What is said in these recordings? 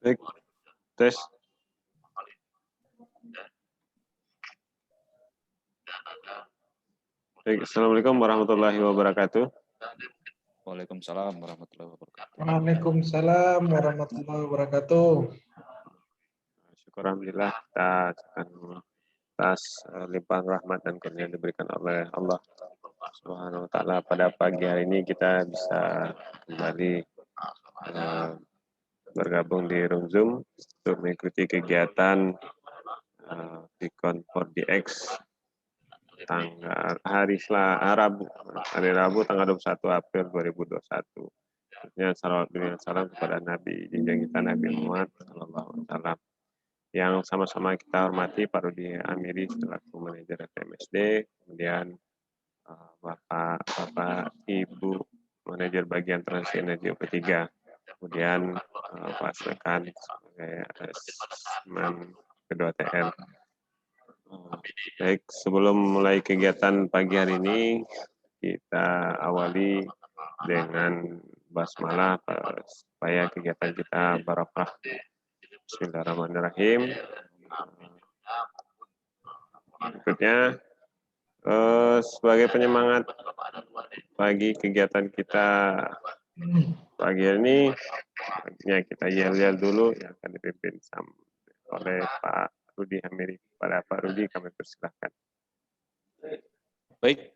Baik, tes. Baik, Assalamualaikum warahmatullahi wabarakatuh. Waalaikumsalam warahmatullahi wabarakatuh. Waalaikumsalam warahmatullahi wabarakatuh. Syukur alhamdulillah kita akan atas limpahan rahmat dan karunia yang diberikan oleh Allah Subhanahu wa taala pada pagi hari ini kita bisa kembali bergabung di room Zoom untuk mengikuti kegiatan Vicon 4DX tanggal hari Rabu tanggal 21 April 2021. Tentunya salawat dan salam kepada Nabi junjungan kita Nabi Muhammad sallallahu alaihi wasallam. Yang sama-sama kita hormati Pak Rudi Amiri selaku manajer FMSD, kemudian Bapak Ibu manajer bagian transaksi energi UP3, kemudian Pak Slekan sebagai asesmen kedua TR. Baik, sebelum mulai kegiatan pagi hari ini, kita awali dengan basmalah supaya kegiatan kita barokah. Bismillahirrahmanirrahim. Berikutnya, sebagai penyemangat bagi kegiatan kita pagi hari ini, kita yel-yel dulu yang akan dipimpin oleh Pak Rudi Amiri. Pada Pak Rudi kami persilahkan. Baik,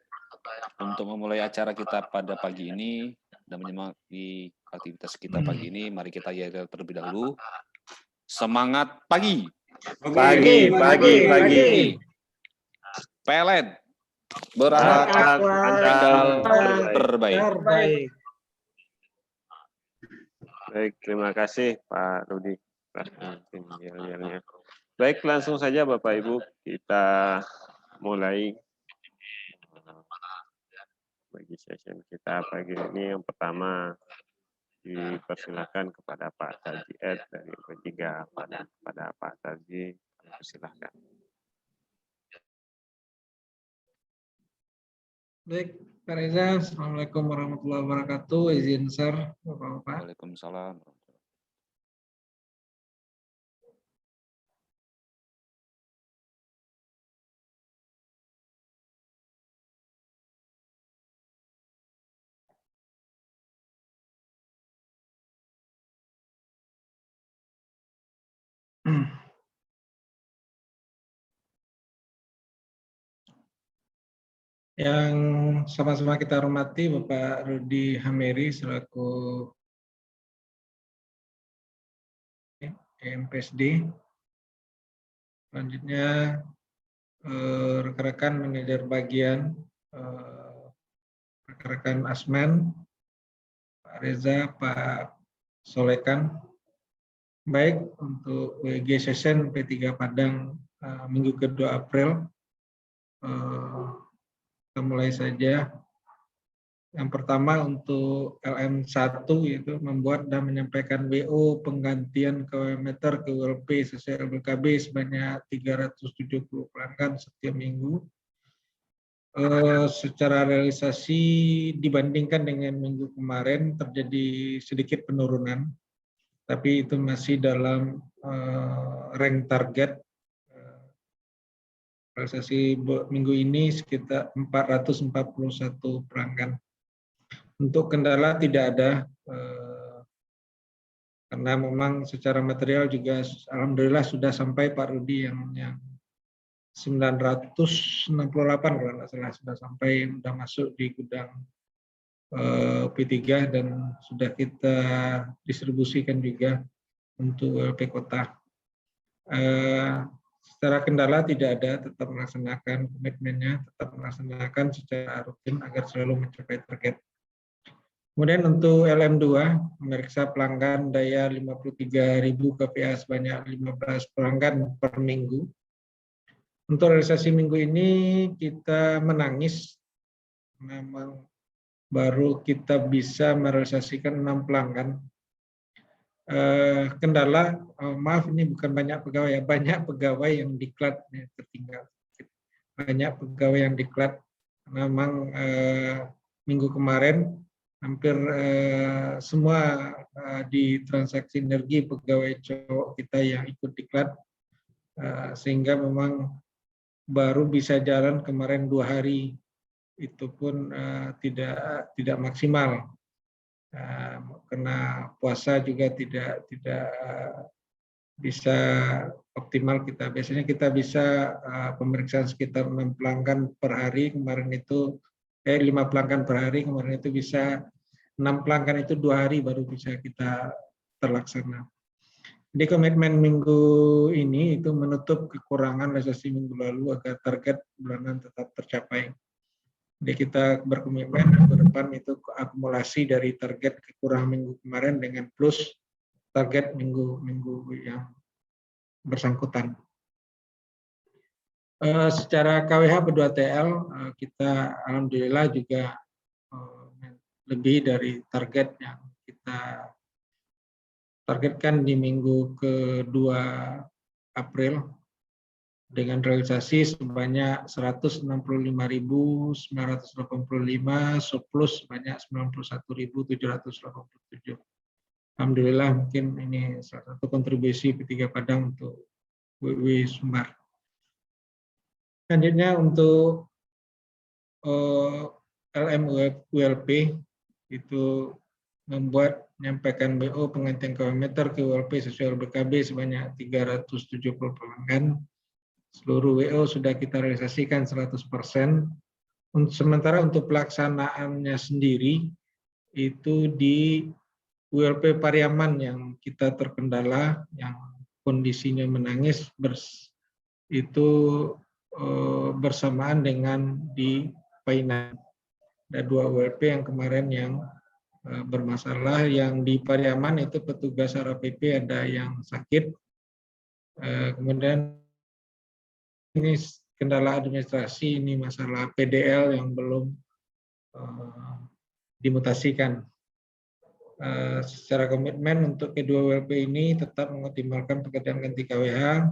untuk memulai acara kita pada pagi ini dan menyemangati aktivitas kita pagi ini, mari kita yel terlebih dahulu. Semangat pagi. Pagi. PLN berakhlak handal terbaik. Baik, terima kasih Pak Rudi. Baik, langsung saja Bapak Ibu kita mulai bagi session kita pagi ini. Yang pertama dipersilakan kepada Pak Tarji Ed dari UP3. Pada Pak Tarji, persilahkan. Baik, Pak Reza, Assalamualaikum warahmatullahi wabarakatuh. Izin share, Bapak-Bapak. Waalaikumsalam. Yang sama-sama kita hormati Bapak Rudi Hameri selaku MPSD. Selanjutnya rekan-rekan manajer bagian, rekan-rekan Asmen, Pak Reza, Pak Solekan. Baik, untuk WG Session P3 Padang minggu ke-2 April, kita mulai saja. Yang pertama untuk LM1 yaitu membuat dan menyampaikan WO penggantian kilometer ke ULP sesuai LBKB sebanyak 370 pelanggan setiap minggu. Secara realisasi dibandingkan dengan minggu kemarin terjadi sedikit penurunan, tapi itu masih dalam rank target. Realisasi minggu ini sekitar 441 pelanggan. Untuk kendala tidak ada, karena memang secara material juga alhamdulillah sudah sampai Pak Rudi yang 968 kalau nggak salah sudah sampai, sudah masuk di gudang P3 dan sudah kita distribusikan juga untuk WLP Kota. Secara kendala tidak ada, tetap melaksanakan komitmennya, tetap melaksanakan secara rutin agar selalu mencapai target. Kemudian untuk LM2, memeriksa pelanggan daya 53.000 kPa sebanyak 15 pelanggan per minggu. Untuk realisasi minggu ini kita menangis, memang baru kita bisa merealisasikan 6 pelanggan. Kendala, maaf ini bukan banyak pegawai, banyak pegawai yang diklat tertinggal. Banyak pegawai yang diklat, memang minggu kemarin hampir semua di transaksi energi pegawai cowok kita yang ikut diklat, sehingga memang baru bisa jalan kemarin 2 hari, itu pun tidak maksimal. Karena puasa juga tidak bisa optimal kita. Biasanya kita bisa pemeriksaan sekitar 6 pelanggan per hari, kemarin itu 5 pelanggan per hari, kemarin itu bisa 6 pelanggan itu 2 hari baru bisa kita terlaksana. Di komitmen minggu ini itu menutup kekurangan realisasi minggu lalu agar target bulanan tetap tercapai. Jadi kita berkomitmen ke depan itu akumulasi dari target kekurangan minggu kemarin dengan plus target minggu yang bersangkutan. Secara KWH P2TL kita alhamdulillah juga lebih dari target yang kita targetkan di minggu ke-2 April dengan realisasi sebanyak 165.985, surplus sebanyak 91.787. Alhamdulillah mungkin ini salah satu kontribusi P3 Padang untuk WW Sumbar. Selanjutnya untuk LM-ULP itu menyampaikan BO penggantian kilometer ke ULP sesuai BKB sebanyak 370 pelanggan. Seluruh WO sudah kita realisasikan 100%. Sementara untuk pelaksanaannya sendiri itu di ULP Pariaman yang kita terkendala, yang kondisinya menangis itu bersamaan dengan di Painan. Ada 2 ULP yang kemarin yang bermasalah, yang di Pariaman itu petugas RAPP ada yang sakit, kemudian ini kendala administrasi, ini masalah PDL yang belum dimutasikan. Secara komitmen untuk kedua WLP ini tetap mengoptimalkan pekerjaan ganti KWH,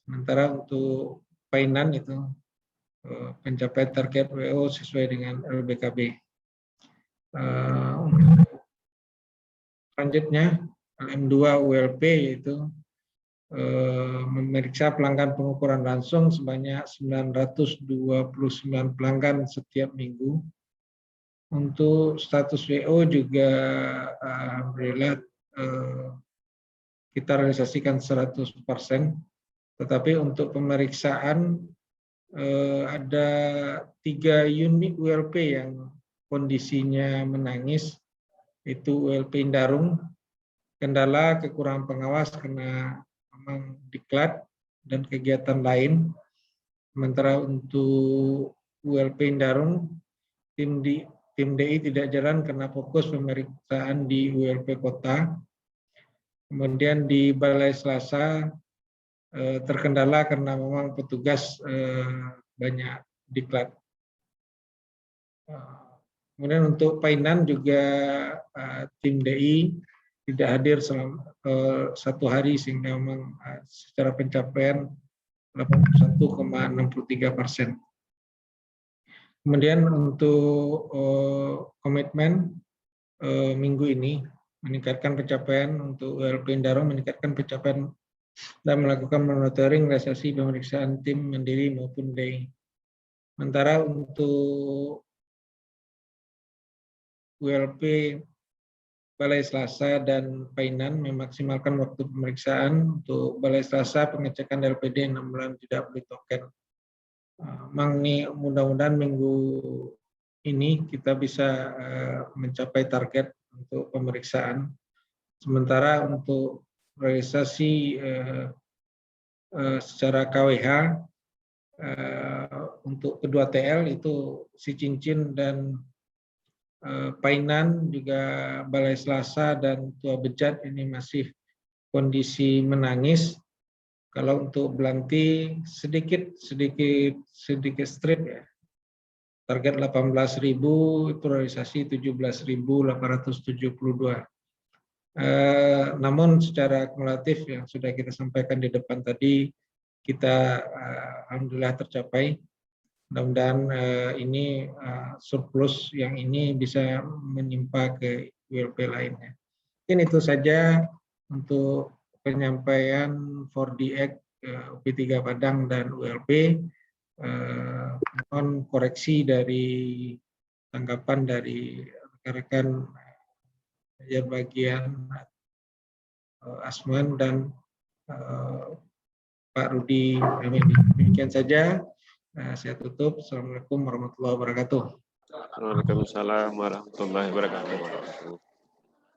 sementara untuk Painan itu mencapai target WO sesuai dengan LBKB. Selanjutnya LM2 ULP yaitu memeriksa pelanggan pengukuran langsung sebanyak 929 pelanggan setiap minggu. Untuk status WO juga alhamdulillah kita realisasikan 100%, tetapi untuk pemeriksaan ada 3 unit ULP yang kondisinya menangis, itu ULP Indarung, kendala kekurangan pengawas karena memang diklat dan kegiatan lain. Sementara untuk ULP Indarung, tim DI tidak jalan karena fokus pemeriksaan di ULP Kota. Kemudian di Balai Selasa terkendala karena memang petugas banyak diklat. Kemudian untuk Painan juga tim DI tidak hadir selama 1 hari sehingga memang secara pencapaian 81,63%. Kemudian untuk komitmen minggu ini meningkatkan pencapaian untuk ULP Indarung, meningkatkan pencapaian dan melakukan monitoring realisasi pemeriksaan tim mandiri maupun DI. Sementara untuk ULP Balai Selasa dan Painan memaksimalkan waktu pemeriksaan. Untuk Balai Selasa pengecekan LPD 6 bulan tidak beli token. Mudah-mudahan minggu ini kita bisa mencapai target untuk pemeriksaan. Sementara untuk realisasi secara KWH untuk kedua TL itu si Cincin dan Painan, juga Balai Selasa dan Tua Bejat ini masih kondisi menangis. Kalau untuk Belanti sedikit strip ya. Target 18.000, itu realisasi 17.872. Namun secara kumulatif yang sudah kita sampaikan di depan tadi, kita alhamdulillah tercapai. Mudah-mudahan ini surplus yang ini bisa menimpa ke ULP lainnya. Mungkin itu saja untuk penyampaian 4DX UP3 Padang dan ULP. Mohon koreksi dari tanggapan dari rekan-rekan bagian Asman dan Pak Rudi. Demikian saja. Saya tutup. Assalamualaikum warahmatullahi wabarakatuh. Waalaikumsalam warahmatullahi wabarakatuh.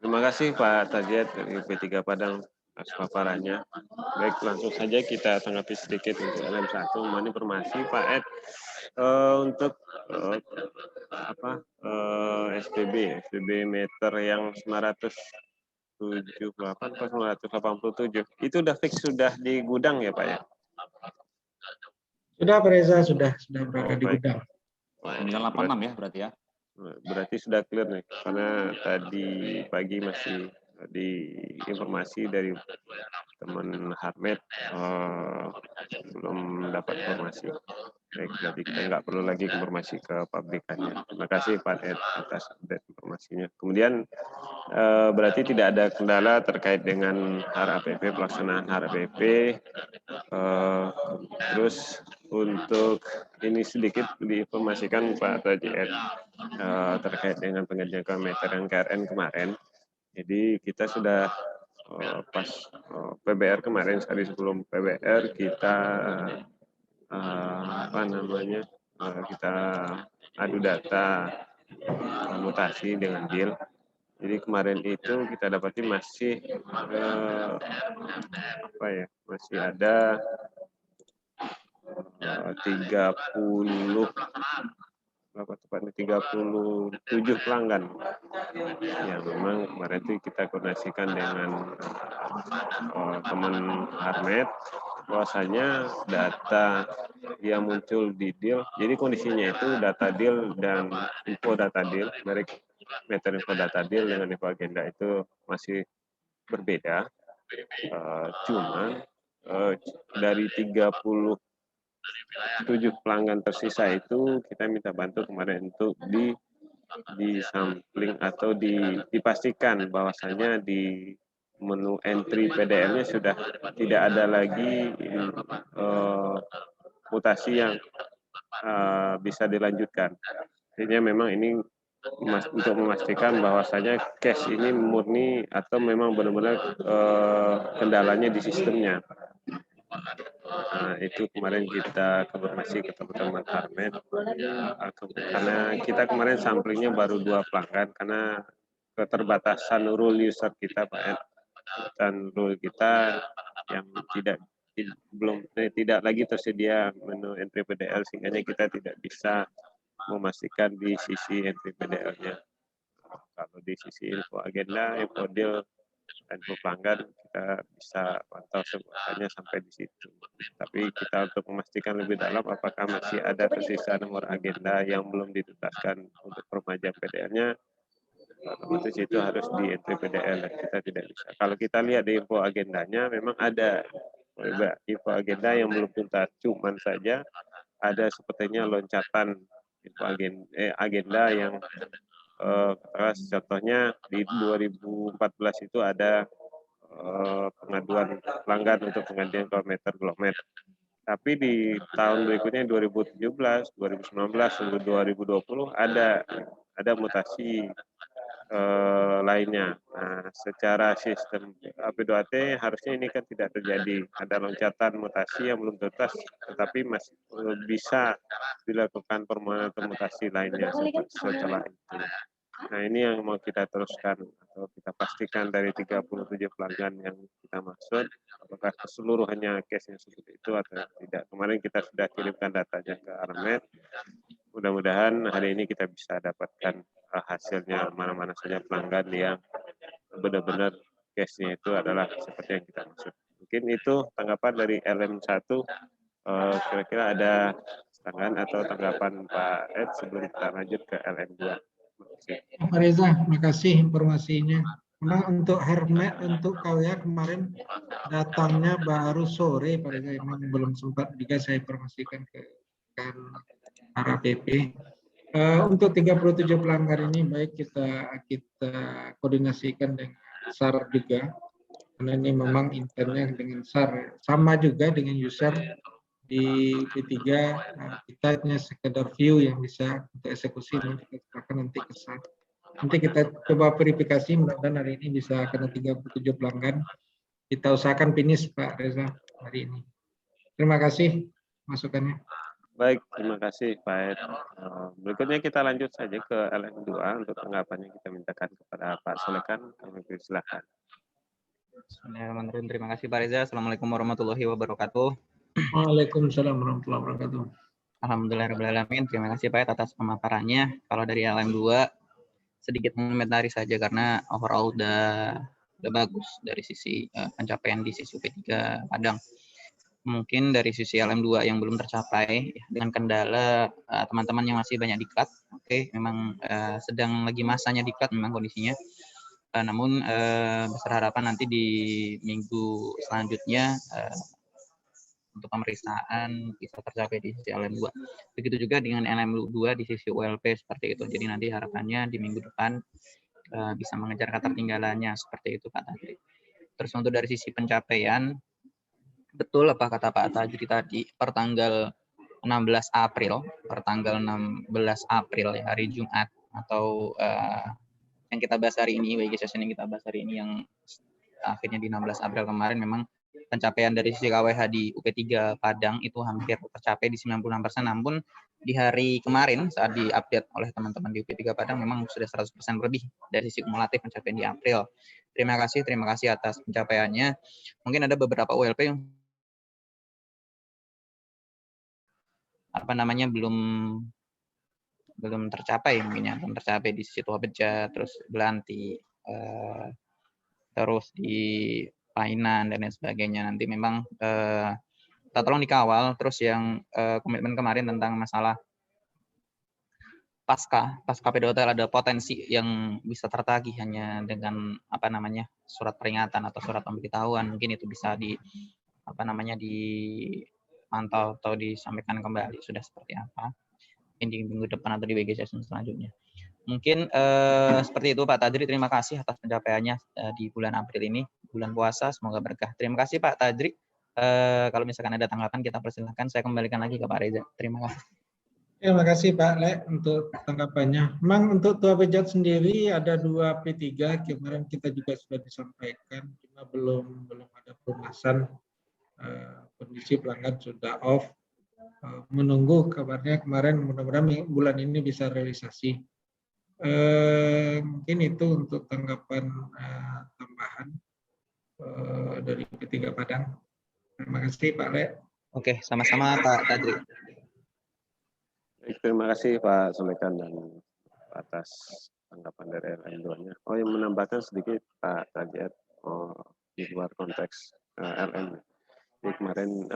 Terima kasih Pak Tajet dari P3 Padang atas paparannya. Baik, langsung saja kita tanggapi sedikit untuk LM1. Mohon informasi Pak Ed untuk SPB meter yang 978 atau 987 itu udah fix, sudah di gudang ya Pak ya? Sudah Pak Reza, sudah berada di gudang. 986 ya berarti ya? Berarti sudah clear nih, karena tadi pagi masih diinformasi dari teman Harmet belum dapat informasi. Baik, berarti kita nggak perlu lagi informasi ke pabrikannya. Terima kasih Pak Ed atas update informasinya. Kemudian berarti tidak ada kendala terkait dengan HRAPP, pelaksanaan HRAPP. Terus untuk ini sedikit diinformasikan Pak Tajet terkait dengan pengerjaan meter yang KRN kemarin. Jadi kita sudah pas PBR kemarin, sehari sebelum PBR kita kita adu data mutasi dengan DIL. Jadi kemarin itu kita dapati masih masih ada 37 pelanggan yang memang kemarin itu kita koordinasikan dengan teman Harmet, bahwasanya data yang muncul di DIL, jadi kondisinya itu data DIL dan info data DIL, merek meter info data DIL dengan info agenda itu masih berbeda. Cuman dari 37 pelanggan tersisa itu kita minta bantu kemarin untuk di sampling atau dipastikan bahwasanya di menu entry PDL-nya sudah tidak ada lagi mutasi yang bisa dilanjutkan. Artinya memang ini untuk memastikan bahwasanya cache ini murni atau memang benar-benar kendalanya di sistemnya. Nah, itu kemarin kita konfirmasi ke teman-teman Harmet, karena kita kemarin samplingnya baru 2 pelanggan karena keterbatasan rule user kita Pak Ed, dan rule kita yang tidak lagi tersedia menu entry PDL, sehingga kita tidak bisa memastikan di sisi entry PDL-nya. Kalau di sisi info agenda, info deal, dan pelanggan kita bisa pantau semuanya sampai di situ. Tapi kita untuk memastikan lebih dalam apakah masih ada tersisa nomor agenda yang belum dituntaskan untuk permajaan PDL-nya, otomatis itu harus di entry PDL, kita tidak bisa. Kalau kita lihat di info agendanya memang ada info agenda yang belum tuntas, cuman saja ada sepertinya loncatan info agenda yang contohnya di 2014 itu ada pengaduan pelanggan untuk penggantian kilometer. Tapi di tahun berikutnya 2017, 2019, 2020 ada mutasi lainnya. Nah, secara sistem AP2AT harusnya ini kan tidak terjadi. Ada loncatan mutasi yang belum tuntas, tetapi masih bisa dilakukan permohonan mutasi lainnya setelah itu. Nah, ini yang mau kita teruskan atau kita pastikan dari 37 pelanggan yang kita maksud, apakah keseluruhannya case-nya seperti itu atau tidak. Kemarin kita sudah kirimkan datanya ke Harmet. Mudah-mudahan hari ini kita bisa dapatkan hasilnya mana-mana saja pelanggan yang benar-benar case-nya itu adalah seperti yang kita maksud. Mungkin itu tanggapan dari LM1. Kira-kira ada tanggapan atau tanggapan Pak Ed sebelum kita lanjut ke LM2. Pak Reza, terima kasih informasinya. Memang untuk Harmet, untuk KWA kemarin datangnya baru sore Pak Reza, memang belum sempat juga saya informasikan ke para PP. Untuk 37 pelanggar ini baik kita koordinasikan dengan SAR juga, karena ini memang intentnya dengan SAR. Sama juga dengan user di P3, kita hanya sekedar view yang bisa untuk eksekusi, kita serahkan nanti ke SAR. Nanti kita coba verifikasi, mudah-mudahan hari ini bisa kena 37 pelanggan. Kita usahakan finish Pak Reza hari ini. Terima kasih masukannya. Baik, terima kasih Pak Ed. Berikutnya kita lanjut saja ke LM2 untuk tanggapannya kita mintakan kepada Pak Solekan. Kami persilahkan. Bismillahirrahmanirrahim. Terima kasih Pak Reza. Assalamualaikum warahmatullahi wabarakatuh. Waalaikumsalam warahmatullahi wabarakatuh. Alhamdulillahirrahmanirrahim. Terima kasih Pak Ed atas pemaparannya. Kalau dari LM2 sedikit mengomentari saja karena overall udah bagus dari sisi pencapaian di sisi UP3 Padang. Mungkin dari sisi LM2 yang belum tercapai ya, dengan kendala teman-teman yang masih banyak diklat. Oke, memang sedang lagi masanya diklat memang kondisinya. Namun besar harapan nanti di minggu selanjutnya untuk pemeriksaan bisa tercapai di sisi LM2. Begitu juga dengan LM2 di sisi ULP seperti itu. Jadi nanti harapannya di minggu depan bisa mengejar ketertinggalannya seperti itu Pak Tadri. Terus untuk dari sisi pencapaian, betul apa kata Pak Tadri tadi, per tanggal 16 April ya, hari Jumat, atau yang kita bahas hari ini, WG session yang kita bahas hari ini yang akhirnya di 16 April kemarin, memang pencapaian dari sisi KWH di UP3 Padang itu hampir tercapai di 96%, namun di hari kemarin saat diupdate oleh teman-teman di UP3 Padang memang sudah 100% lebih dari sisi kumulatif pencapaian di April. Terima kasih atas pencapaiannya. Mungkin ada beberapa ULP yang belum tercapai, mungkin yang belum tercapai di sisi Tua Beja, terus Belanti, terus di Painan dan lain sebagainya. Nanti memang kita tolong dikawal. Terus yang komitmen kemarin tentang masalah pasca PD Hotel ada potensi yang bisa tertagih hanya dengan surat peringatan atau surat pemberitahuan. Mungkin itu bisa dipantau atau disampaikan kembali sudah seperti apa di minggu depan atau di WG session selanjutnya. Mungkin seperti itu Pak Tadri. Terima kasih atas pencapaiannya di bulan April ini, bulan puasa, semoga berkah. Terima kasih Pak Tadri. Kalau misalkan ada tanggapan kita persilahkan. Saya kembalikan lagi ke Pak Reza. Terima kasih. Terima kasih Pak Le untuk tanggapannya. Memang untuk Tua Bejat sendiri ada 2 P3, kemarin kita juga sudah disampaikan, cuma belum ada perumasan, kondisi pelanggan sudah off. Menunggu kabarnya kemarin, mudah-mudahan bulan ini bisa realisasi. Mungkin itu untuk tanggapan tambahan dari P3 Padang. Terima kasih Pak Le. Oke, sama-sama Pak Tadri. Baik, terima kasih Pak Solekan dan atas tanggapan dari LM2-nya. Yang menambahkan sedikit Pak Tajiat di luar konteks LM. Jadi kemarin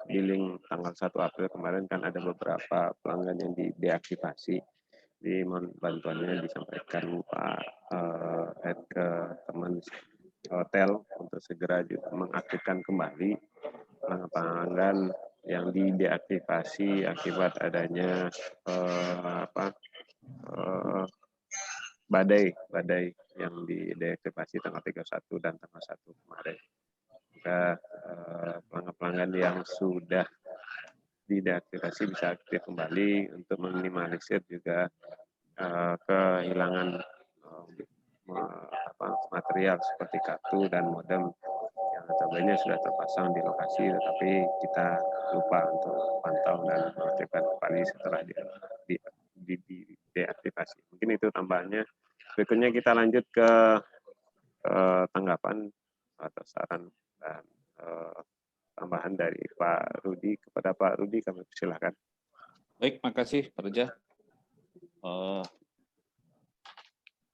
billing tanggal 1 April kemarin kan ada beberapa pelanggan yang dideaktivasi. Di bantuannya disampaikan Pak Ed ke teman hotel untuk segera mengaktifkan kembali pelanggan yang dideaktivasi akibat adanya badai yang dideaktivasi tanggal 31 dan tanggal 1 kemarin. Maka pelanggan yang sudah dideaktivasi bisa aktif kembali untuk meminimalisir juga kehilangan material seperti kartu dan modem yang notabene sudah terpasang di lokasi, tetapi kita lupa untuk pantau dan mengaktifkan kembali setelah deaktivasi. Mungkin itu tambahannya. Berikutnya kita lanjut ke tanggapan atau saran dan tambahan dari Pak Rudi. Kepada Pak Rudi kami persilahkan. Baik, makasih Pak Reza.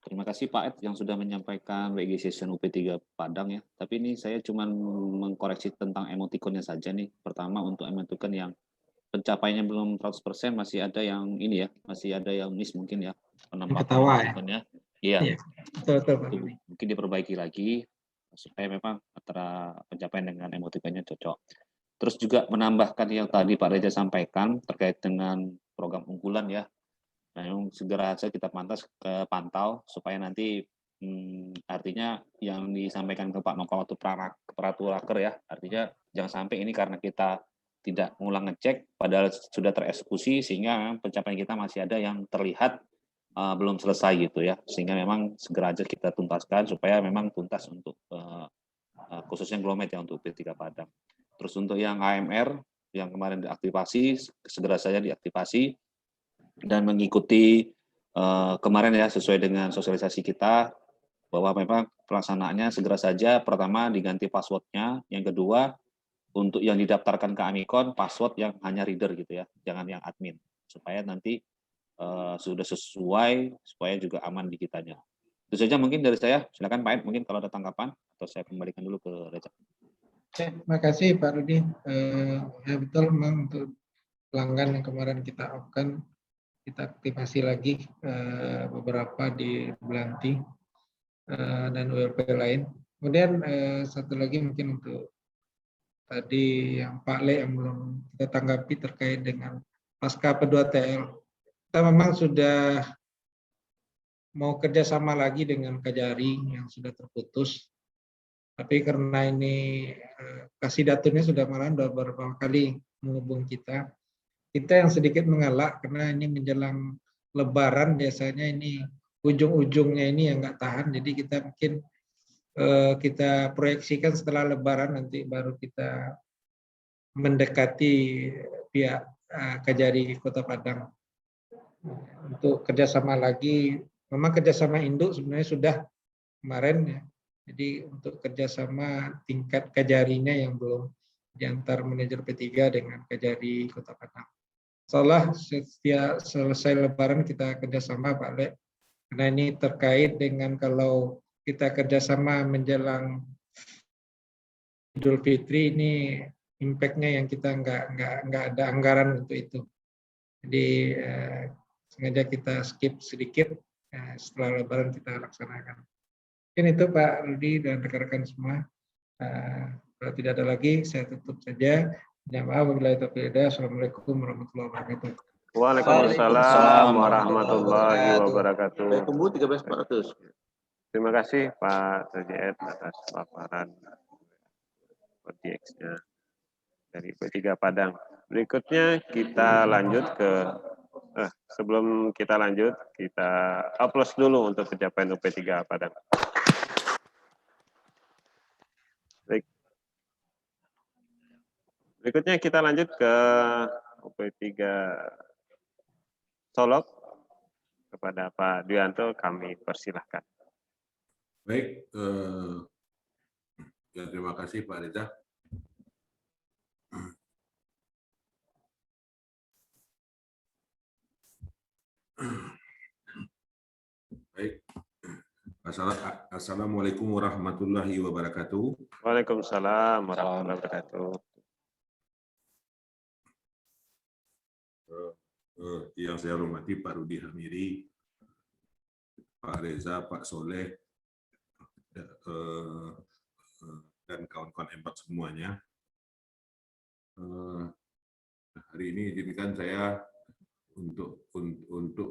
Terima kasih Pak Ed yang sudah menyampaikan WG Session UP3 Padang ya. Tapi ini saya cuma mengkoreksi tentang emotikonnya saja nih. Pertama untuk emotikon yang pencapaiannya belum 100%, masih ada yang ini ya, masih ada yang miss mungkin ya. Penempatan emotikonnya. Iya. Betul. Mungkin diperbaiki lagi supaya memang antara pencapaian dengan emotikonnya cocok. Terus juga menambahkan yang tadi Pak Reza sampaikan terkait dengan program unggulan ya. Nah, yang segera saja kita pantau supaya nanti artinya yang disampaikan ke Pak Nova waktu Praturaker ya, artinya jangan sampai ini karena kita tidak ngulang ngecek padahal sudah tereksekusi sehingga pencapaian kita masih ada yang terlihat belum selesai gitu ya, sehingga memang segera aja kita tuntaskan supaya memang tuntas untuk khususnya Glomet ya untuk P3 Padang. Terus untuk yang AMR yang kemarin diaktifasi segera saja diaktifasi dan mengikuti kemarin ya sesuai dengan sosialisasi kita bahwa memang pelaksanaannya segera saja. Pertama diganti passwordnya, yang kedua untuk yang didaftarkan ke Amikon password yang hanya reader gitu ya, jangan yang admin supaya nanti sudah sesuai supaya juga aman di kitanya. Itu saja mungkin dari saya. Silakan Pak Ed, mungkin kalau ada tanggapan atau saya kembalikan dulu ke Reza. Terima kasih Pak Rudi. Ya betul memang untuk pelanggan yang kemarin kita off-kan, kita aktifasi lagi beberapa di Belanti dan ULP lain. Kemudian satu lagi mungkin untuk tadi yang Pak Le yang belum kita tanggapi terkait dengan pasca P2TL. Kita memang sudah mau kerjasama lagi dengan Kajari yang sudah terputus. Tapi karena ini kasih datunnya sudah malam beberapa kali menghubung kita yang sedikit mengelak karena ini menjelang Lebaran biasanya ini ujung-ujungnya ini yang nggak tahan. Jadi kita mungkin kita proyeksikan setelah Lebaran nanti baru kita mendekati pihak Kajari Kota Padang untuk kerjasama lagi. Memang kerjasama induk sebenarnya sudah kemarin ya. Jadi untuk kerjasama tingkat Kajarinya yang belum diantar manajer P3 dengan Kajari Kota Padang. Insyaallah setiap selesai Lebaran kita kerjasama Pak Le. Karena ini terkait dengan kalau kita kerjasama menjelang Idul Fitri ini impact-nya yang kita nggak ada anggaran untuk itu. Jadi sengaja kita skip sedikit setelah Lebaran kita laksanakan. Mungkin itu Pak Rudi dan rekan-rekan semua. Kalau tidak ada lagi, saya tutup saja. Assalamualaikum warahmatullahi wabarakatuh. Waalaikumsalam warahmatullahi wabarakatuh. Tunggu 13.400. Terima kasih Pak Sajiet atas paparan ODX-nya dari P3 Padang. Berikutnya kita lanjut ke sebelum kita lanjut, kita upload dulu untuk pencapaian UP3 Padang. Baik. Berikutnya kita lanjut ke UP3 Solok. Kepada Pak Duyanto kami persilahkan. Baik, ya terima kasih Pak Reza. Baik. Assalamualaikum warahmatullahi wabarakatuh. Waalaikumsalam warahmatullahi wabarakatuh. Yang saya hormati Pak Rudi Hamiri, Pak Reza, Pak Soleh, dan kawan-kawan M4 semuanya. Hari ini izinkan saya untuk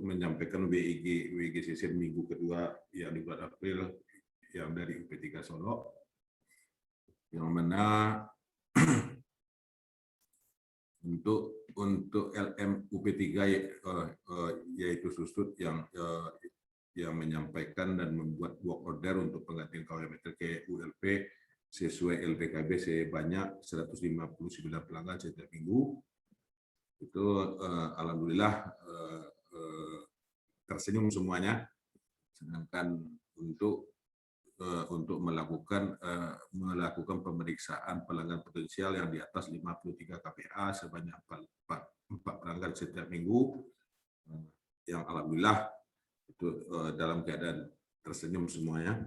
menyampaikan WIG session minggu kedua yang di bulan April yang dari UP3 Solo, yang mana untuk LM UP3 yaitu Susut yang menyampaikan dan membuat work order untuk penggantian kalorimeter ke ULP sesuai LPKB sebanyak 159 pelanggan setiap minggu. Itu alhamdulillah tersenyum semuanya. Sedangkan untuk melakukan pemeriksaan pelanggan potensial yang di atas 53 KPA sebanyak 4 pelanggan setiap minggu, yang alhamdulillah itu dalam keadaan tersenyum semuanya.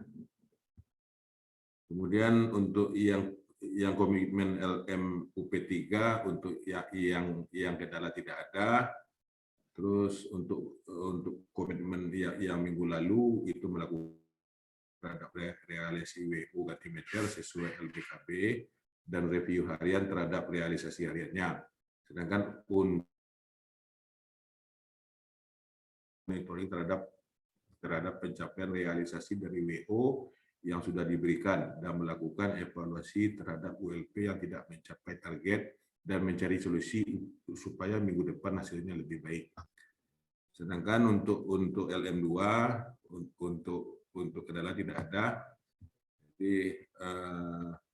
Kemudian untuk yang komitmen LM UP3 untuk yang kendala tidak ada. Terus untuk komitmen yang minggu lalu itu melakukan terhadap realisasi WU ganti meter sesuai LPKB dan review harian terhadap realisasi hariannya. Sedangkan monitoring terhadap pencapaian realisasi dari WO yang sudah diberikan dan melakukan evaluasi terhadap ULP yang tidak mencapai target dan mencari solusi supaya minggu depan hasilnya lebih baik. Sedangkan untuk LM2 untuk kendala tidak ada. Jadi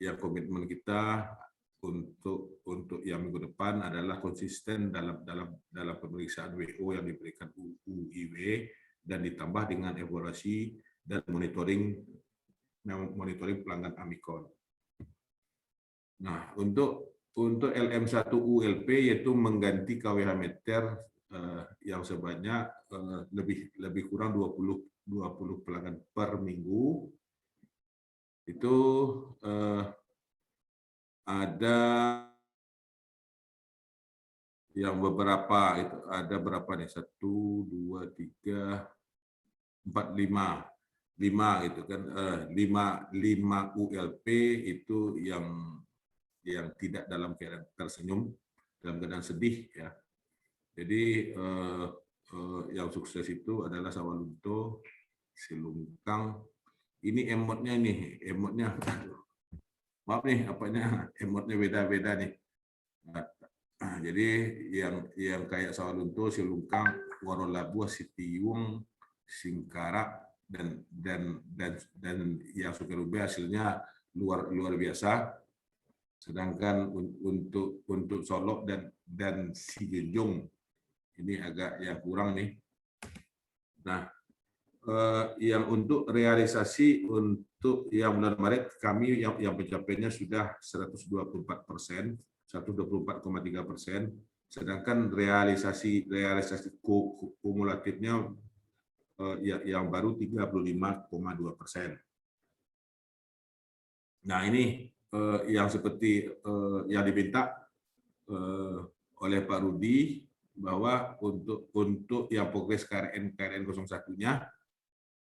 yang komitmen kita untuk yang minggu depan adalah konsisten dalam pemeriksaan WO yang diberikan UIW dan ditambah dengan evaluasi dan monitoring pelanggan Amikon. Nah, untuk LM1 ULP yaitu mengganti KWH meter yang sebanyak lebih kurang 20 pelanggan per minggu. Itu ada yang beberapa, itu ada berapa nih, 1, 2, 3, 4, 5 gitu kan, 5 ULP itu yang tidak dalam keadaan tersenyum, dalam keadaan sedih ya. Jadi yang sukses itu adalah Sawalunto, Silungkang. Ini emotnya nih, maaf nih, apanya emotnya beda-beda nih. Nah, jadi yang kayak Sawalunto, Silungkang, Warolabu, Sitiung, Singkarak dan yang Sukerube hasilnya luar biasa. Sedangkan untuk Solok dan Sijunjung ini agak yang kurang nih. Nah, yang untuk realisasi untuk yang bulan Maret kami yang pencapaiannya sudah 124%, 124,3%, sedangkan realisasi kumulatifnya yang baru 35,2%. Nah, ini yang seperti yang diminta oleh Pak Rudi, bahwa untuk yang progres KRN 01-nya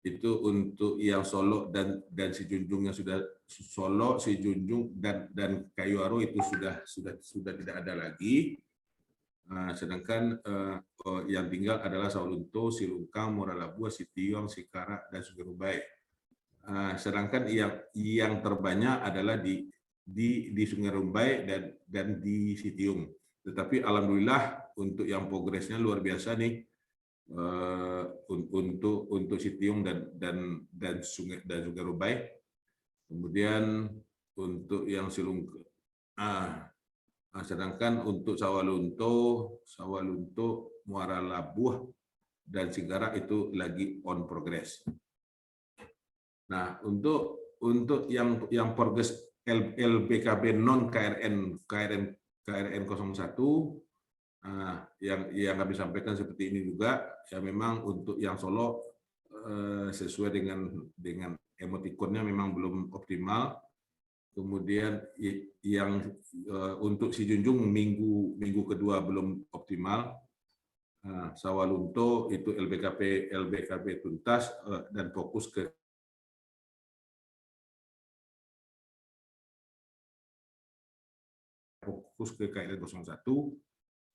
itu untuk yang Solo dan Sijunjung yang sudah Solo, Sijunjung dan Kayuaro itu sudah tidak ada lagi. Sedangkan yang tinggal adalah Sawalunto, Silungkang, Moralabu, Sitiong, Sikara dan Sugerubai. Sedangkan yang terbanyak adalah di Sungai Rumbai dan di Sitiung. Tetapi alhamdulillah untuk yang progresnya luar biasa nih. Untuk Sitiung dan Sungai Rumbai. Kemudian untuk yang sedangkan untuk Sawalunto, Muara Labuh dan Singgara itu lagi on progress. Nah, untuk yang progress LBKB non KRN 01 yang kami sampaikan seperti ini juga, ya memang untuk yang Solo sesuai dengan emotikonnya memang belum optimal. Kemudian yang untuk Sijunjung minggu kedua belum optimal. Sawalunto itu LBKB tuntas dan fokus ke KRN 01.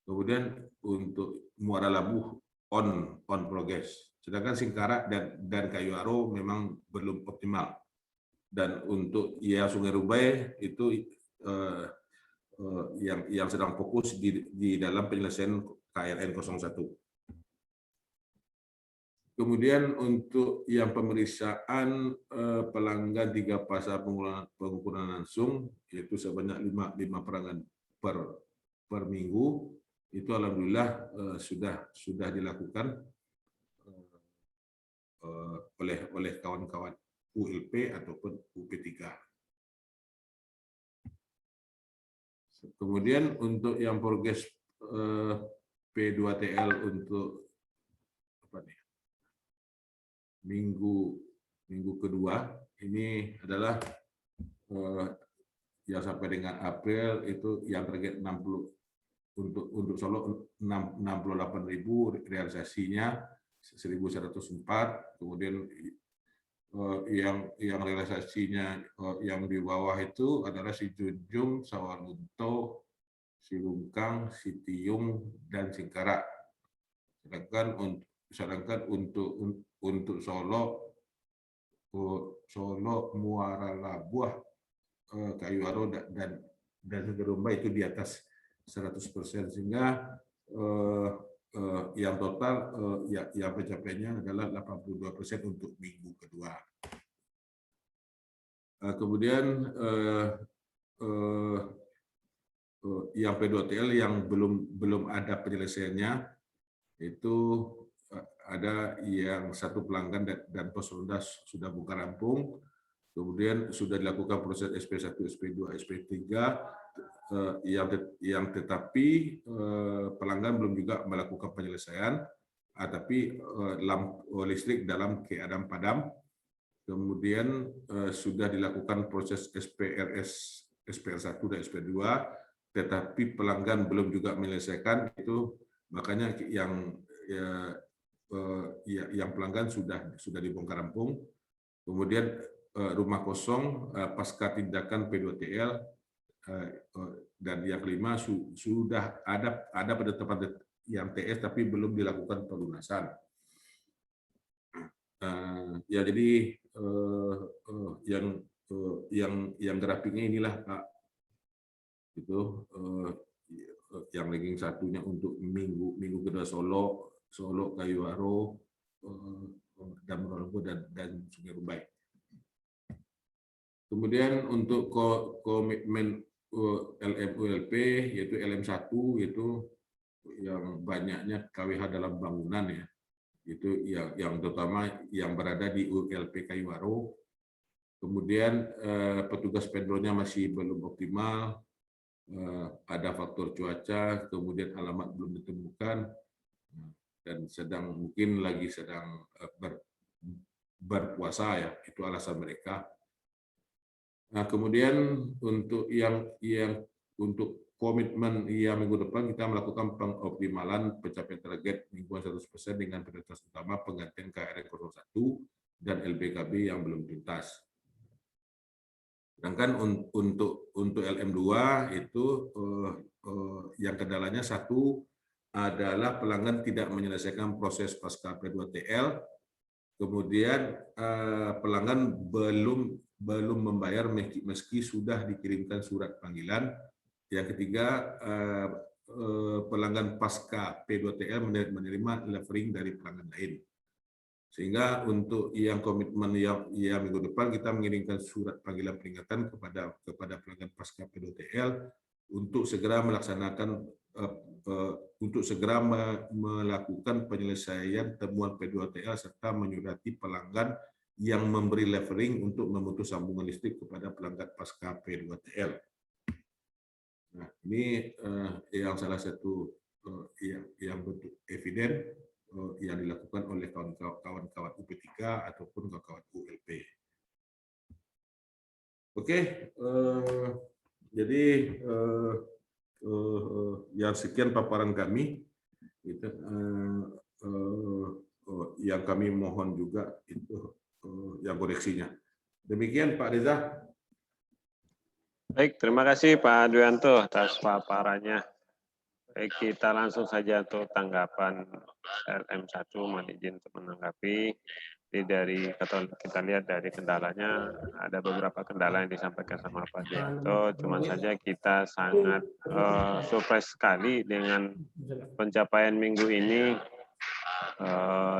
Kemudian untuk Muara Labuh on progress. Sedangkan Singkarak dan Kayuaro memang belum optimal. Dan untuk Sungai Rumbai itu yang sedang fokus di dalam penyelesaian KRN 01. Kemudian untuk yang pemeriksaan pelanggan 3 pasar pengukuran langsung, yaitu sebanyak 5 pelanggan per minggu, itu alhamdulillah sudah dilakukan oleh kawan-kawan ULP ataupun UP3. Kemudian untuk yang progres P2TL untuk minggu kedua ini adalah yang sampai dengan April itu yang target 60 untuk Solo 68.000, realisasinya 1.104, kemudian yang realisasinya yang di bawah itu adalah si Junjung, Sawalunto, si Lungkang, si Tiung, dan Singkarak. Sedangkan untuk Solo, Muara Labuh, Kayu Aro dan Segerumba itu di atas 100%, sehingga yang total yang pencapaiannya adalah 82% untuk minggu kedua. Kemudian yang P2TL yang belum ada penyelesaiannya itu ada yang satu pelanggan dan pos ronda sudah buka rampung, kemudian sudah dilakukan proses SP1, SP2, SP3, yang tetapi pelanggan belum juga melakukan penyelesaian, tapi listrik dalam keadaan padam. Kemudian sudah dilakukan proses SPRS, SPR1 dan SP2, tetapi pelanggan belum juga menyelesaikan itu, makanya yang pelanggan sudah dibongkar rampung. Kemudian rumah kosong pasca tindakan P2TL, dan yang kelima sudah ada penetapan yang TS tapi belum dilakukan pelunasan. Ya, jadi yang grafiknya inilah Pak, itu yang ranking satunya untuk minggu kedua Solo, Kayu Aro, dan Merauke dan Sungai Rumbai. Kemudian untuk komitmen LMULP yaitu LM1, yaitu yang banyaknya KWH dalam bangunan, ya, itu yang terutama yang berada di ULP Kayu Aro. Kemudian petugas pedronya masih belum optimal, ada faktor cuaca, kemudian alamat belum ditemukan, dan mungkin lagi sedang berpuasa, ya, itu alasan mereka. Nah, kemudian untuk untuk komitmen yang minggu depan kita melakukan pengoptimalan pencapaian target mingguan 100% dengan prioritas utama penggantian KRL 01 dan LBKB yang belum tuntas. Sedangkan untuk LM2 itu yang kendalanya satu adalah pelanggan tidak menyelesaikan proses pasca P2TL, kemudian pelanggan belum membayar meski sudah dikirimkan surat panggilan. Yang ketiga, pelanggan pasca P2TL menerima levering dari pelanggan lain. Sehingga untuk yang komitmen yang minggu depan kita mengirimkan surat panggilan peringatan kepada pelanggan pasca P2TL untuk segera melaksanakan melakukan penyelesaian temuan P2TL serta menyurati pelanggan yang memberi levering untuk memutus sambungan listrik kepada pelanggan pasca P2TL. Nah, ini yang salah satu yang bentuk eviden yang dilakukan oleh kawan-kawan UP3 ataupun kawan-kawan ULP. Oke, jadi yang sekian paparan kami, itu yang kami mohon juga itu yang koreksinya. Demikian Pak Reza. Baik, terima kasih Pak Dwianto atas paparannya. Baik, kita langsung saja untuk tanggapan LM1, mohon izin untuk menanggapi. Jadi kalau kita lihat dari kendalanya, ada beberapa kendala yang disampaikan sama Pak Dwianto. Cuman saja kita sangat surprise sekali dengan pencapaian minggu ini,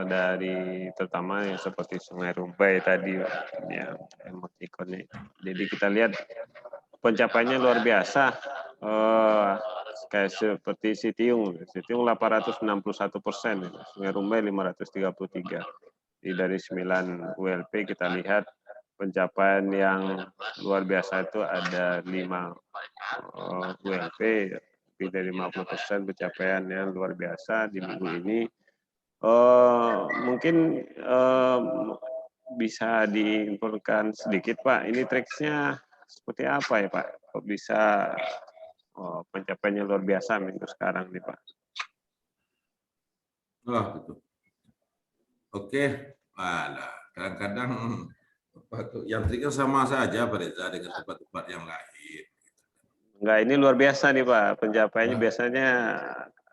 dari terutama yang seperti Sungai Rumbai tadi, ya, emotikonnya. Jadi kita lihat pencapaiannya luar biasa, kayak seperti Sitiung 861%, Sungai Rumbai 533. Jadi dari 9 ULP kita lihat pencapaian yang luar biasa itu ada 5 ULP, lebih dari 50% pencapaian yang luar biasa di minggu ini. Mungkin bisa diinfokan sedikit Pak, ini triksnya seperti apa ya Pak? Kok bisa pencapaiannya luar biasa minggu sekarang nih Pak? Oh, betul. Oke, kadang-kadang yang triknya sama saja Pak Reza dengan tempat-tempat yang lain. Enggak, ini luar biasa nih Pak. Pencapaiannya Hah? biasanya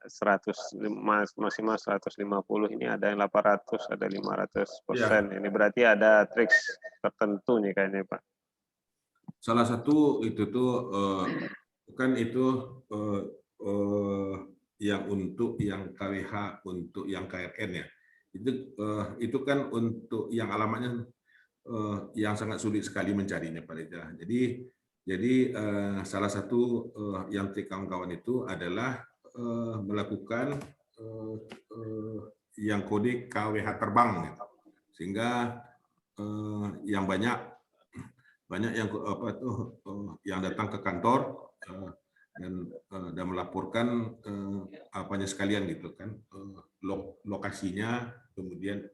100 maksimal 150, ini ada yang 800, ada 500%. Ini berarti ada trik tertentu nih kayaknya Pak. Salah satu itu tuh kan itu yang untuk yang KWH, untuk yang KRN ya. Itu kan untuk yang alamatnya yang sangat sulit sekali mencarinya Pak Reza. Jadi salah satu yang trik kawan-kawan itu adalah melakukan yang kode KWH terbang, gitu. Sehingga yang banyak yang yang datang ke kantor dan melaporkan apanya sekalian gitu kan, lokasinya, kemudian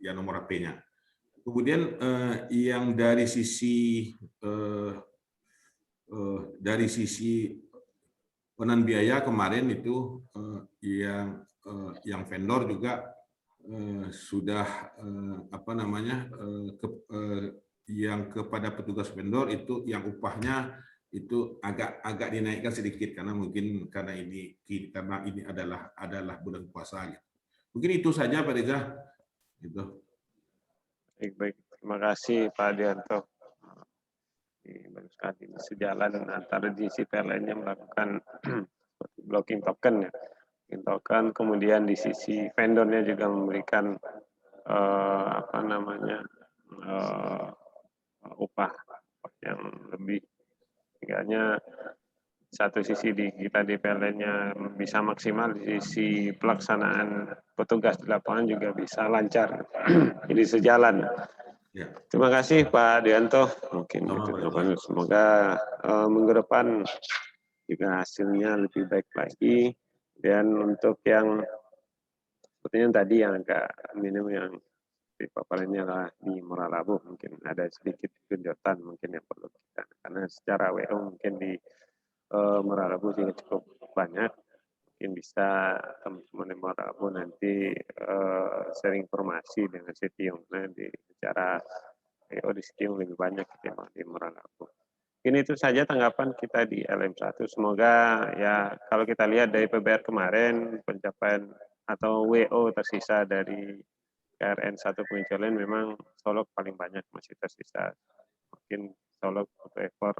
ya nomor HP-nya. Kemudian yang dari sisi penan biaya kemarin itu yang vendor juga sudah yang kepada petugas vendor itu yang upahnya itu agak dinaikkan sedikit karena mungkin karena ini adalah bulan puasa gitu. Mungkin itu saja Pak Reza. Gitu. Baik. Terima kasih Pak Adianto. Bagus sekali, sejalan antara di si PLN-nya melakukan blocking token ya. Token, kemudian di sisi vendornya juga memberikan upah yang lebih, sehingga satu sisi kita di PLN-nya bisa maksimal, di sisi pelaksanaan petugas di lapangan juga bisa lancar. Jadi sejalan. Ya. Terima kasih Pak Dianto. Mungkin semoga minggu depan juga hasilnya lebih baik lagi. Dan untuk yang sepertinya tadi yang agak minim yang di paparannya adalah di Meralabuh, mungkin ada sedikit genjotan mungkin yang perlu kita, karena secara WO mungkin di Meralabuh juga cukup banyak. Mungkin bisa teman-teman di Meralabuh nanti sharing informasi dengan Sitiung di secara WO di Sitiung lebih banyak ketimbang di Meralabuh. Ini itu saja tanggapan kita di LM1. Semoga ya kalau kita lihat dari PBR kemarin, pencapaian atau WO tersisa dari KRN 1 pengecualian memang Solok paling banyak, masih tersisa. Mungkin Solok untuk ekor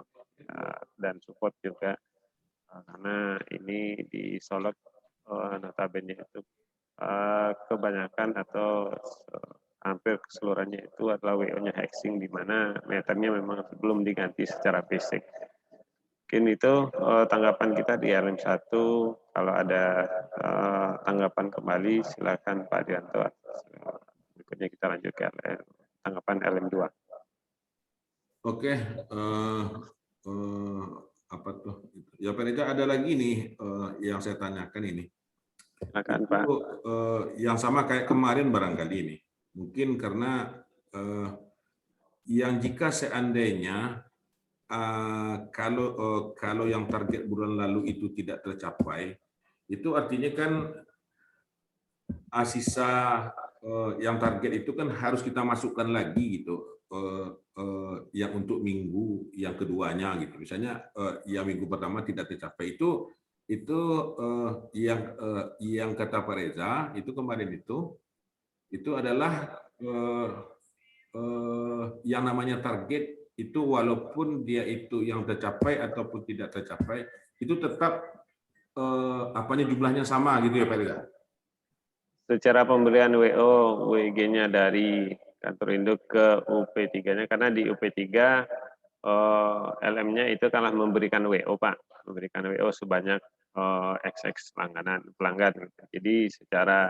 dan support juga. Karena ini di Solok notabene itu kebanyakan atau hampir keseluruhannya itu adalah WO-nya hexing, di mana meternya memang belum diganti secara fisik. Mungkin itu tanggapan kita di LM1. Kalau ada tanggapan kembali, silakan Pak Dianto. Berikutnya kita lanjut ke tanggapan LM2. Oke, apa tuh? Ya Pak Reza, ada lagi nih yang saya tanyakan ini. Silakan Pak. Yang sama kayak kemarin barangkali ini. Mungkin karena yang jika seandainya kalau yang target bulan lalu itu tidak tercapai, itu artinya kan sisa yang target itu kan harus kita masukkan lagi gitu, yang untuk minggu yang keduanya gitu. Misalnya yang minggu pertama tidak tercapai itu yang kata Pak Reza itu kemarin itu adalah yang namanya target itu, walaupun dia itu yang tercapai ataupun tidak tercapai, itu tetap jumlahnya sama gitu ya Pak Reza? Secara pemberian WO, WG-nya dari kantor induk ke UP3-nya, karena di UP3 LM-nya itu kalah memberikan WO Pak, memberikan WO sebanyak XX pelanggan. Jadi secara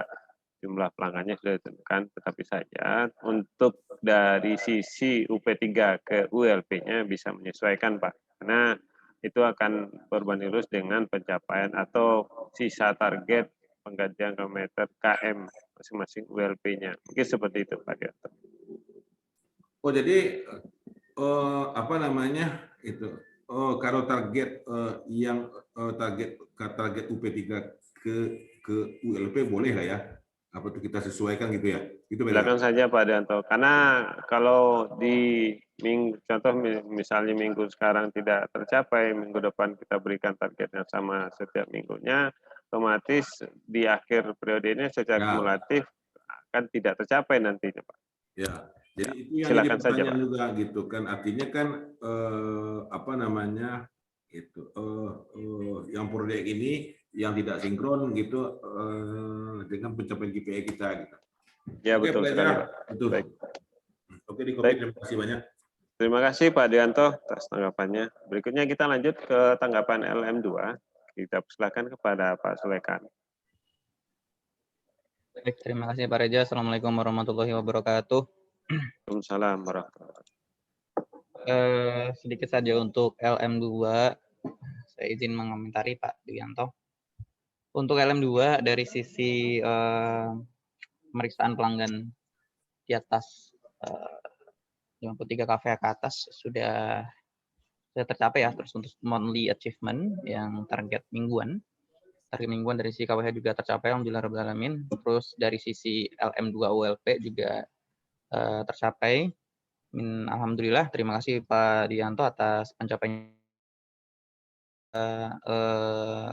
jumlah pelanggannya sudah ditentukan, tetapi saja untuk dari sisi UP3 ke ULP-nya bisa menyesuaikan Pak, karena itu akan berbanding lurus dengan pencapaian atau sisa target penggantian kilometer KM masing-masing ULP-nya. Mungkin seperti itu Pak Dianto. Oh jadi kalau target target UP3 ke ULP boleh lah ya, apa itu kita sesuaikan gitu ya? Itu Silakan saja Pak Dianto. Karena kalau di contoh misalnya minggu sekarang tidak tercapai, minggu depan kita berikan targetnya sama setiap minggunya, otomatis di akhir periode ini secara Ya. kumulatif akan tidak tercapai nantinya Pak. Ya, jadi itu yang Silakan jadi saja, pertanyaan Pak. juga gitu kan. Artinya kan apa namanya itu yang proyek ini yang tidak sinkron gitu dengan pencapaian KPI kita gitu. Ya, Oke, betul Pak sekali Eza. Pak. Betul. Baik. Oke, di Baik. terima kasih banyak. Terima kasih Pak Dianto atas tanggapannya. Berikutnya kita lanjut ke tanggapan LM2. Kita persilakan kepada Pak Sulekan. Baik, terima kasih Pak Reza. Assalamualaikum warahmatullahi wabarakatuh. Waalaikumsalam warahmatullahi wabarakatuh. Sedikit saja untuk LM2, saya izin mengomentari Pak Duyanto. Untuk LM2 dari sisi pemeriksaan pelanggan di atas 53 KVA ke atas sudah tercapai ya. Terus untuk monthly achievement yang target mingguan dari sisi KWH juga tercapai, alhamdulillah rabbil alamin. Terus dari sisi LM2 ULP juga tercapai. Alhamdulillah, terima kasih Pak Dianto atas pencapaian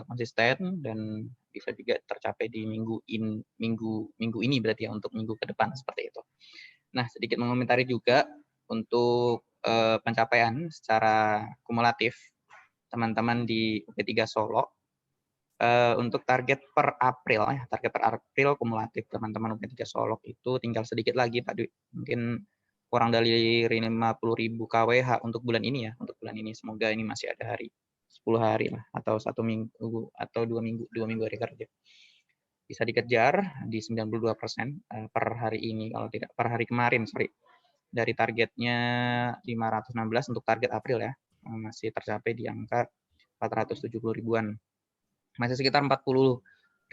konsisten dan bisa juga tercapai di minggu ini berarti ya, untuk minggu ke depan seperti itu. Nah, sedikit mengomentari juga untuk pencapaian secara kumulatif teman-teman di UP3 Solo. Untuk target per April kumulatif teman-teman UP3 Solo itu tinggal sedikit lagi Pak Dwi. Mungkin kurang dari 50.000 KWH untuk bulan ini ya, untuk bulan ini. Semoga ini masih ada 10 hari lah, atau 1 minggu atau 2 minggu hari kerja. Bisa dikejar di 92% per hari ini, kalau tidak per hari kemarin, sorry. Dari targetnya 516 untuk target April ya, masih tercapai di angka 470 ribuan. Masih sekitar 40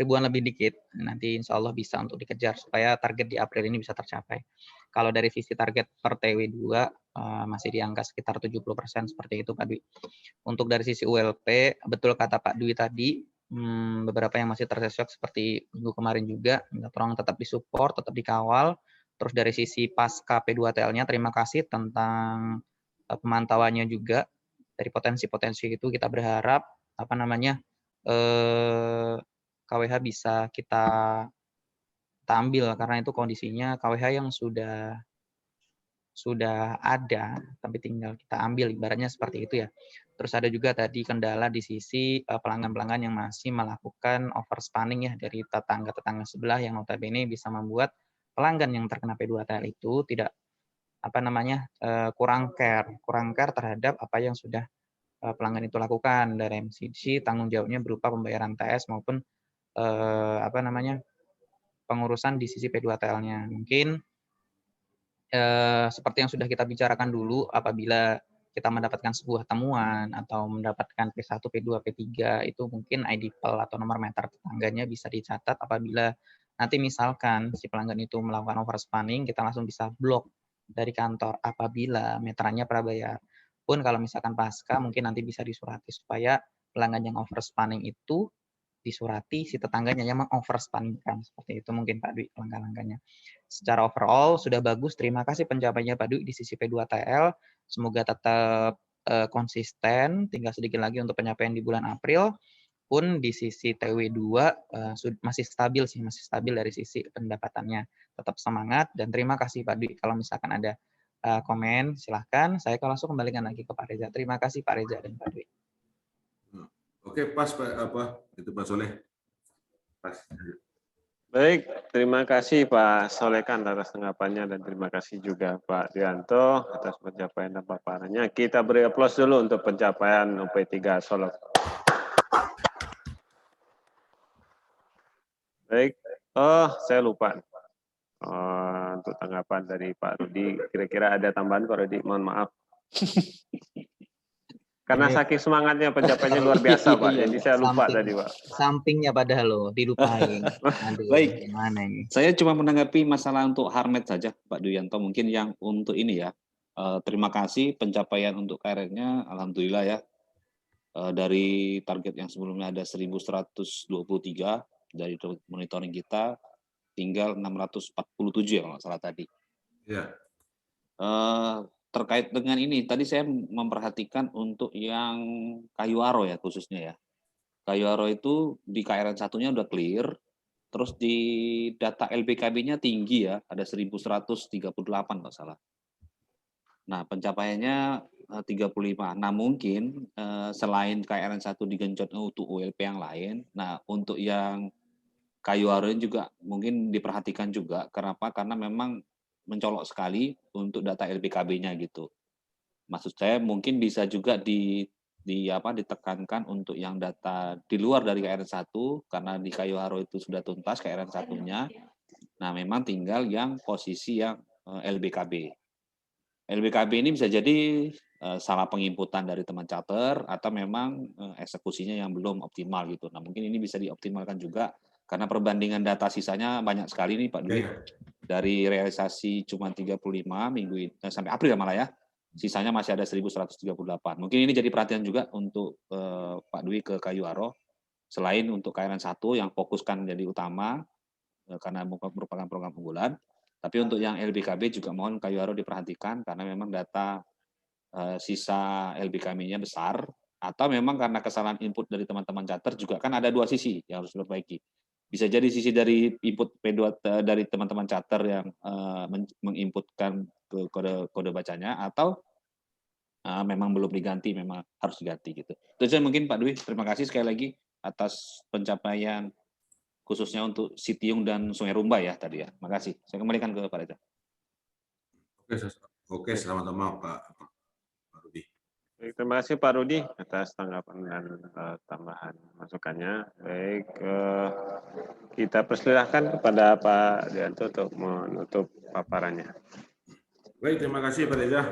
ribuan lebih dikit, nanti insya Allah bisa untuk dikejar supaya target di April ini bisa tercapai. Kalau dari sisi target per TW2 masih di angka sekitar 70% seperti itu Pak Dwi. Untuk dari sisi ULP, betul kata Pak Dwi tadi, beberapa yang masih tersesok seperti minggu kemarin juga, tolong tetap disupport, tetap dikawal. Terus dari sisi pasca P2TL-nya, terima kasih tentang pemantauannya juga. Dari potensi-potensi itu kita berharap KWH bisa kita ambil, karena itu kondisinya KWH yang sudah ada, tapi tinggal kita ambil, ibaratnya seperti itu ya. Terus ada juga tadi kendala di sisi pelanggan-pelanggan yang masih melakukan overspanning ya dari tetangga-tetangga sebelah, yang notabene bisa membuat pelanggan yang terkena P2TL itu tidak kurang care terhadap apa yang sudah pelanggan itu lakukan. Dari MCC tanggung jawabnya berupa pembayaran TS maupun pengurusan di sisi P2TL-nya. Mungkin seperti yang sudah kita bicarakan dulu, apabila kita mendapatkan sebuah temuan atau mendapatkan P1, P2, P3, itu mungkin ID PEL atau nomor meter tetangganya bisa dicatat. Apabila nanti misalkan si pelanggan itu melakukan overspanning, kita langsung bisa blok dari kantor apabila meterannya prabayar. Pun kalau misalkan pasca, mungkin nanti bisa disurati supaya pelanggan yang overspanning itu disurati si tetangganya yang mengoverspanningkan. Seperti itu mungkin Pak Dwi langkah-langkahnya. Secara overall sudah bagus. Terima kasih pencapaiannya Pak Dwi di sisi P2TL. Semoga tetap konsisten. Tinggal sedikit lagi untuk pencapaian di bulan April. Pun di sisi TW2 masih stabil sih, masih stabil dari sisi pendapatannya. Tetap semangat dan terima kasih Pak Dwi. Kalau misalkan ada komen silahkan. Saya langsung kembalikan lagi ke Pak Reza. Terima kasih Pak Reza dan Pak Dwi. Oke, pas Pak itu Pak Soleh. Pas. Baik, terima kasih Pak Solekan atas tanggapannya dan terima kasih juga Pak Dianto atas pencapaian dan paparannya. Kita beri aplaus dulu untuk pencapaian UP3 Solo. Baik, saya lupa untuk tanggapan dari Pak Rudi. Kira-kira ada tambahan Pak Rudi? Mohon maaf. Karena saking semangatnya pencapaiannya luar biasa Pak, jadi saya lupa tadi Pak. Sampingnya padahal loh, dilupain. Aduh, Baik, gimana ini? Saya cuma menanggapi masalah untuk Harmet saja Pak Duyanto, mungkin yang untuk ini ya. Terima kasih pencapaian untuk KRL-nya, alhamdulillah ya. Dari target yang sebelumnya ada 1.123 dari monitoring kita, tinggal 647 ya kalau nggak salah tadi. Ya. Terkait dengan ini, tadi saya memperhatikan untuk yang kayu aro ya khususnya ya. Kayu aro itu di KRN 1-nya udah clear, terus di data LPKB-nya tinggi ya, ada 1138 nggak salah. Nah, pencapaiannya 35. Nah, mungkin selain KRN 1 digenjot untuk ULP yang lain, nah untuk yang kayu aro ini juga mungkin diperhatikan juga. Kenapa? Karena memang mencolok sekali untuk data LPKB-nya gitu. Maksud saya mungkin bisa juga ditekankan untuk yang data di luar dari KRN 1 karena di kayu aro itu sudah tuntas KRN 1-nya. Nah, memang tinggal yang posisi yang LBKB. LBKB ini bisa jadi salah penginputan dari teman charter atau memang eksekusinya yang belum optimal gitu. Nah, mungkin ini bisa dioptimalkan juga karena perbandingan data sisanya banyak sekali nih Pak Dwi. Dari realisasi cuma 35 minggu ini sampai April malah ya. Sisanya masih ada 1138. Mungkin ini jadi perhatian juga untuk Pak Dwi ke kayu aro. Selain untuk KRN 1 yang fokuskan menjadi utama karena merupakan program unggulan. Tapi untuk yang LBKB juga mohon kayu aro diperhatikan karena memang data sisa LBKB-nya besar atau memang karena kesalahan input dari teman-teman charter juga kan ada dua sisi yang harus diperbaiki. Bisa jadi sisi dari input P2 dari teman-teman charter yang menginputkan ke kode bacanya atau memang belum diganti, memang harus diganti gitu. Itu saja mungkin Pak Dwi. Terima kasih sekali lagi atas pencapaian khususnya untuk Citiung dan Sungai Rumbai ya tadi ya. Makasih. Saya kembalikan ke Pak Reza. Oke, sama-sama Pak Rudi. Baik, terima kasih Pak Rudi atas tanggapan dan tambahan masukannya. Baik, kita persilahkan kepada Pak Dianto untuk menutup paparannya. Baik, terima kasih Pak Reza.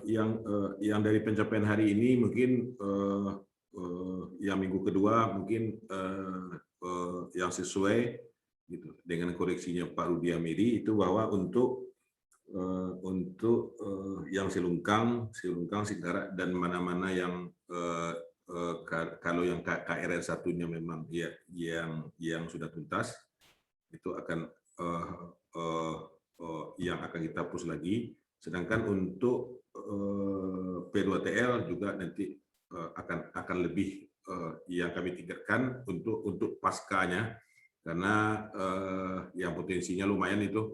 Yang dari pencapaian hari ini mungkin yang minggu kedua mungkin yang sesuai gitu dengan koreksinya Pak Rudi Amiri itu bahwa untuk yang Silungkang, Sigara dan mana-mana yang kalau yang KRN 1-nya memang ya yang sudah tuntas itu akan yang akan kita push lagi. Sedangkan untuk P2TL juga nanti akan lebih yang kami tingkatkan untuk paskanya karena yang potensinya lumayan itu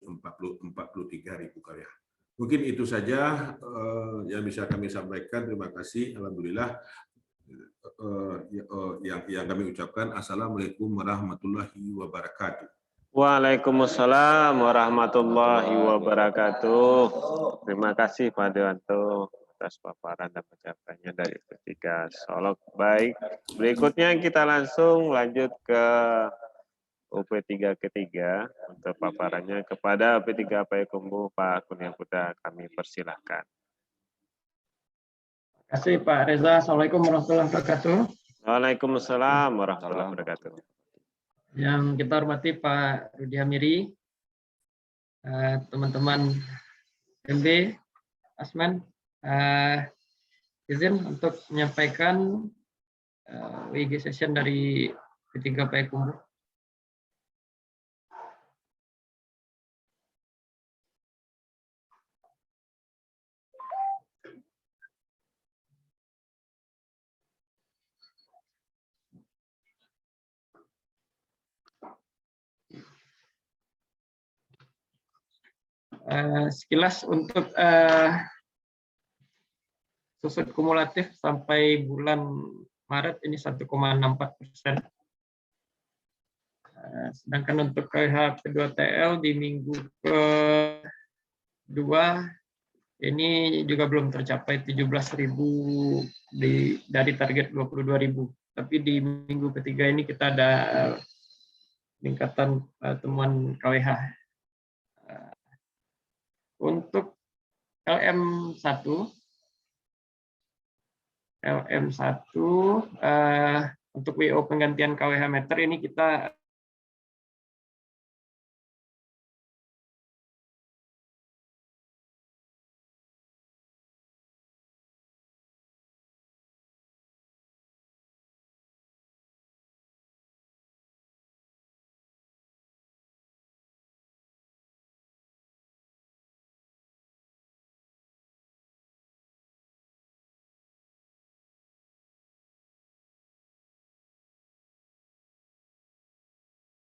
43.000 karya. Mungkin itu saja yang bisa kami sampaikan. Terima kasih. Alhamdulillah yang kami ucapkan. Assalamualaikum warahmatullahi wabarakatuh. Waalaikumsalam warahmatullahi wabarakatuh. Terima kasih Pak Dianto atas paparan dan pencapaiannya dari P3 Solok. Baik, berikutnya kita langsung lanjut ke UP3 ketiga untuk paparannya kepada UP3 Payakumbuh Pak Kurnia Putra, kami persilahkan. Terima kasih Pak Reza. Assalamualaikum warahmatullahi wabarakatuh. Waalaikumsalam warahmatullahi wabarakatuh. Yang kita hormati Pak Rudi Amiri, teman-teman MB, Asman, izin untuk menyampaikan WIG session dari P3 Payakumbuh. Sekilas untuk susut kumulatif sampai bulan Maret ini 1,64%. Sedangkan untuk KH P2TL di minggu kedua ini juga belum tercapai 17.000 dari target 22.000. Tapi di minggu ketiga ini kita ada peningkatan temuan KWH. Untuk LM1 untuk WO penggantian KWH meter ini kita